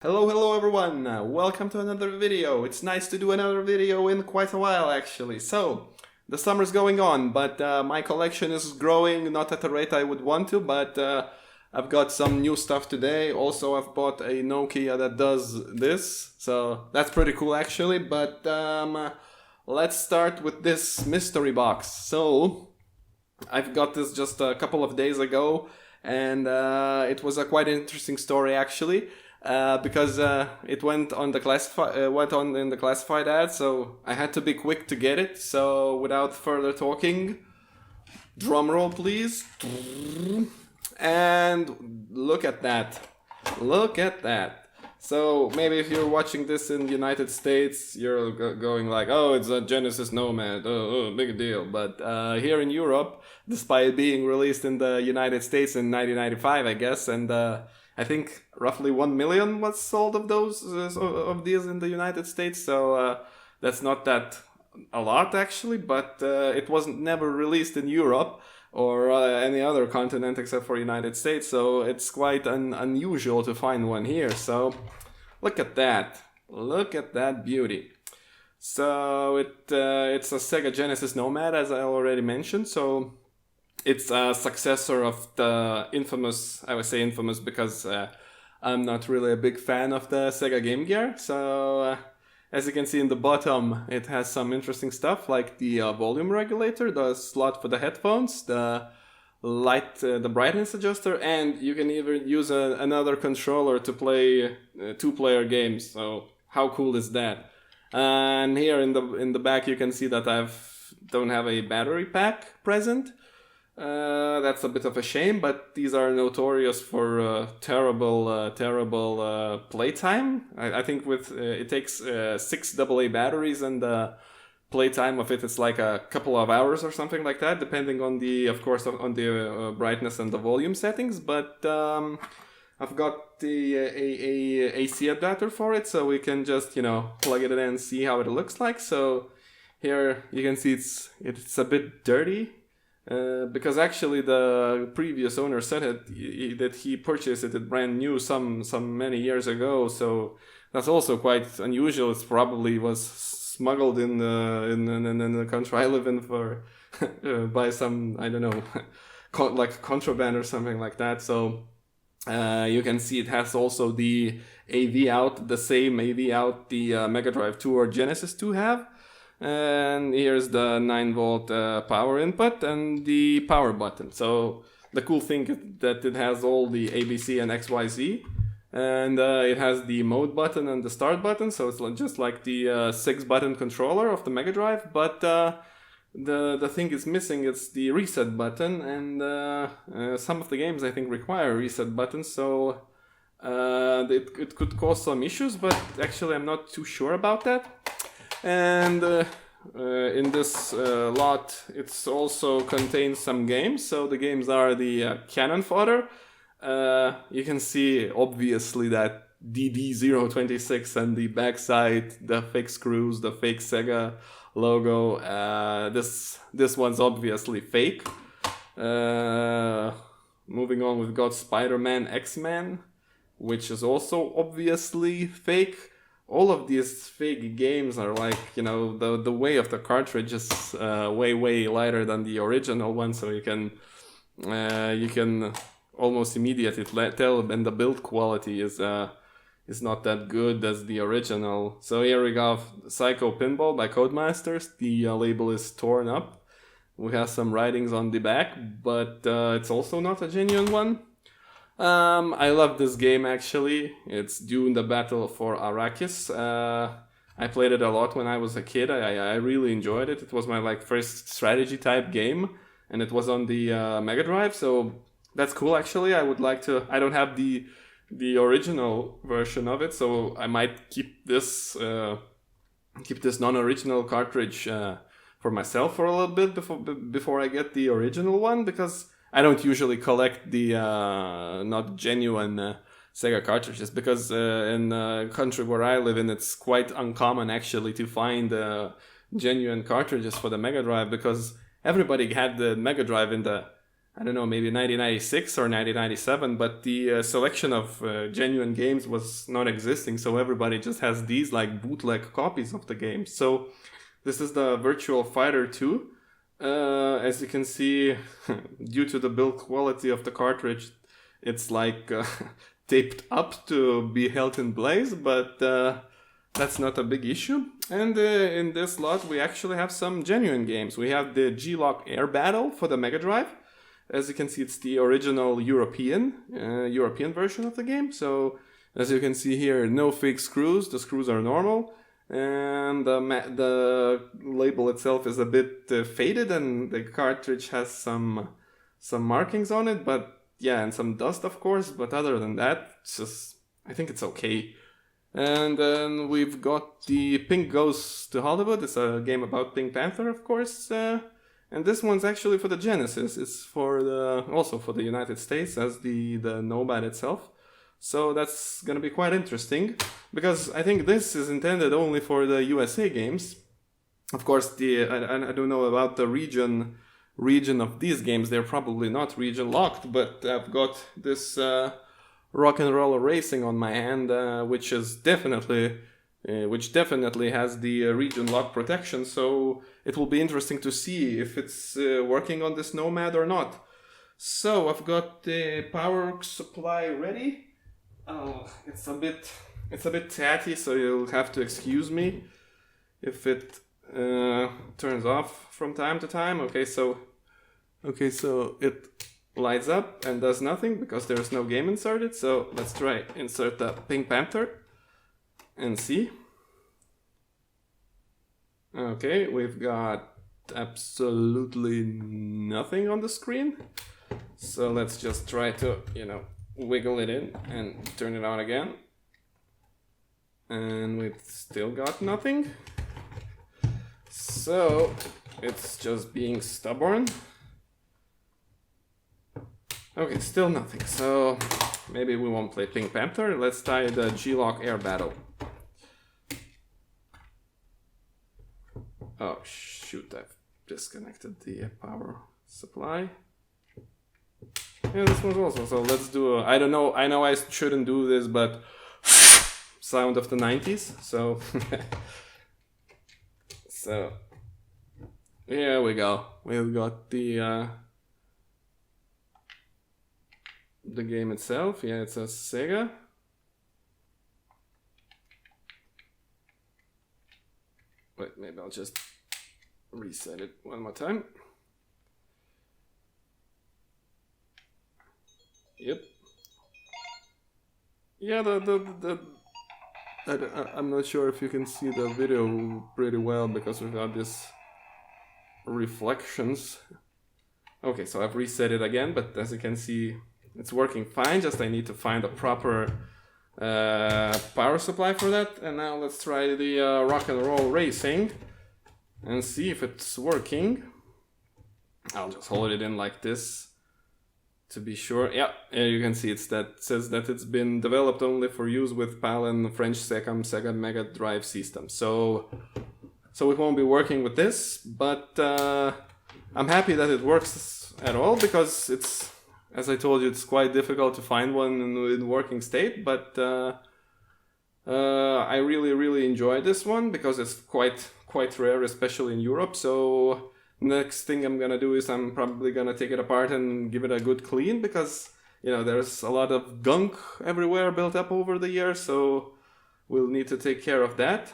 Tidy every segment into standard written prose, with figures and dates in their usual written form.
Hello everyone! Welcome to another video. It's nice to do another video in quite a while actually. So, the summer's going on, but my collection is growing, not at the rate I would want to, but I've got some new stuff today. Also, I've bought a Nokia that does this, so that's pretty cool actually, but let's start with this mystery box. So, I've got this just a couple of days ago, and it was a quite interesting story actually. Because it went on in the classified ad, so I had to be quick to get it. So without further talking, drum roll please, and look at that, look at that. So maybe if you're watching this in the United States, you're going like, oh, it's a Genesis Nomad, oh, big deal. But here in Europe, despite being released in the United States in 1995, I guess, and I think roughly 1 million was sold of those of these in the United States. So that's not that a lot actually, but it wasn't never released in Europe or any other continent except for United States. So it's quite unusual to find one here. So look at that beauty. So it's a Sega Genesis Nomad, as I already mentioned. So it's a successor of the infamous, I would say infamous because I'm not really a big fan of the Sega Game Gear. So as you can see in the bottom, it has some interesting stuff like the volume regulator, the slot for the headphones, the light, the brightness adjuster, and you can even use another controller to play two-player games. So how cool is that? And here in the back you can see that don't have a battery pack present. That's a bit of a shame, but these are notorious for terrible playtime. I think with it takes 6 AA batteries, and the playtime of it is like a couple of hours or something like that, depending on of course, on the brightness and the volume settings. But I've got the a AC adapter for it, so we can just plug it in and see how it looks like. So here you can see it's a bit dirty. Because actually the previous owner said that he purchased it brand new some many years ago, so that's also quite unusual. It probably was smuggled in the country I live in for by some, I don't know, like contraband or something like that. So you can see it has also the AV out, the same AV out the Mega Drive 2 or Genesis 2 have. And here's the 9-volt power input and the power button. So the cool thing is that it has all the ABC and XYZ, and it has the mode button and the start button. So it's just like the 6-button controller of the Mega Drive, but the thing is missing. It's the reset button, and some of the games I think require reset buttons. So it could cause some issues, but actually I'm not too sure about that. And in this lot, it also contains some games. So the games are the cannon fodder. You can see obviously that DD026 and the backside, the fake screws, the fake Sega logo. This one's obviously fake. Moving on, we've got Spider-Man X-Men, which is also obviously fake. All of these fake games are like, the weight of the cartridge is way lighter than the original one, so you can almost immediately tell, and the build quality is not that good as the original. So here we got Psycho Pinball by Codemasters. The label is torn up. We have some writings on the back, but it's also not a genuine one. I love this game actually. It's Dune the Battle for Arrakis. I played it a lot when I was a kid. I really enjoyed it. It was my first strategy type game, and it was on the Mega Drive, so that's cool actually. I don't have the original version of it, so I might keep this non-original cartridge for myself for a little bit before I get the original one, because I don't usually collect the not genuine Sega cartridges, because in the country where I live in, it's quite uncommon actually to find genuine cartridges for the Mega Drive, because everybody had the Mega Drive in the I don't know, maybe 1996 or 1997, but the selection of genuine games was non-existing, so everybody just has these like bootleg copies of the game. So this is the Virtual Fighter 2. As you can see, due to the build quality of the cartridge, it's like taped up to be held in place, but that's not a big issue. And in this lot, we actually have some genuine games. We have the G-Lock Air Battle for the Mega Drive. As you can see, it's the original European version of the game. So, as you can see here, no fake screws. The screws are normal. And the label itself is a bit faded, and the cartridge has some markings on it. But, yeah, and some dust, of course. But other than that, I think it's okay. And then we've got the Pink Goes to Hollywood. It's a game about Pink Panther, of course. And this one's actually for the Genesis. It's also for the United States as the Nomad itself. So that's gonna be quite interesting, because I think this is intended only for the USA games. Of course, I don't know about the region of these games. They're probably not region locked, but I've got this Rock and Roller Racing on my hand, which definitely has the region lock protection. So it will be interesting to see if it's working on this Nomad or not. So I've got the power supply ready. Oh, it's a bit tatty, so you'll have to excuse me if it turns off from time to time. Okay, so it lights up and does nothing because there's no game inserted. So let's try insert the Pink Panther and see. Okay, we've got absolutely nothing on the screen. So let's just try to, wiggle it in and turn it on again. And we've still got nothing. So it's just being stubborn. Okay, still nothing. So maybe we won't play Pink Panther. Let's try the G-Lock Air Battle. Oh shoot, I've disconnected the power supply. Yeah, this one's also. So let's do I know I shouldn't do this, but sound of the 90s. So so here we go. We've got the game itself. Yeah, it's a Sega. Wait, maybe I'll just reset it one more time. Yep. Yeah, I'm not sure if you can see the video pretty well because we've got these reflections. Okay, so I've reset it again, but as you can see, it's working fine. Just I need to find a proper power supply for that. And now let's try the Rock and Roll Racing and see if it's working. I'll just hold it in like this to be sure. Yeah, you can see it says that it's been developed only for use with PAL and French Sega Mega Drive system. So we won't be working with this, but I'm happy that it works at all, because it's, as I told you, it's quite difficult to find one in working state. But I really enjoy this one because it's quite rare, especially in Europe. So next thing I'm gonna do is I'm probably gonna take it apart and give it a good clean, because there's a lot of gunk everywhere built up over the years, so we'll need to take care of that.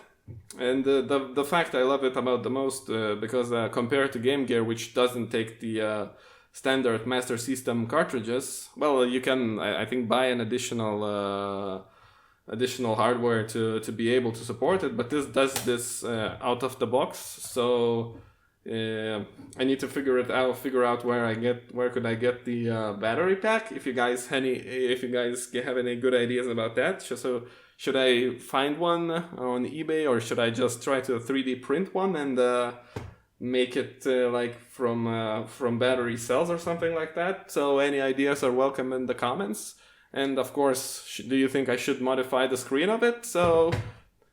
And the fact I love it about the most, because compared to Game Gear, which doesn't take the standard Master System cartridges, well, you can I think buy an additional hardware to be able to support it, but this does this out of the box. So I need to figure out where could I get the battery pack. If you guys have any good ideas about that, so should I find one on eBay, or should I just try to 3D print one and make it like from battery cells or something like that? So any ideas are welcome in the comments. And of course, do you think I should modify the screen of it? So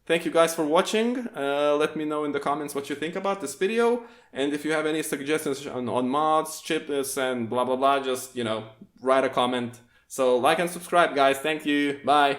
Thank you guys for watching. Let me know in the comments what you think about this video. And if you have any suggestions on mods, chips, and blah blah blah, just, write a comment. So like and subscribe, guys. Thank you. Bye.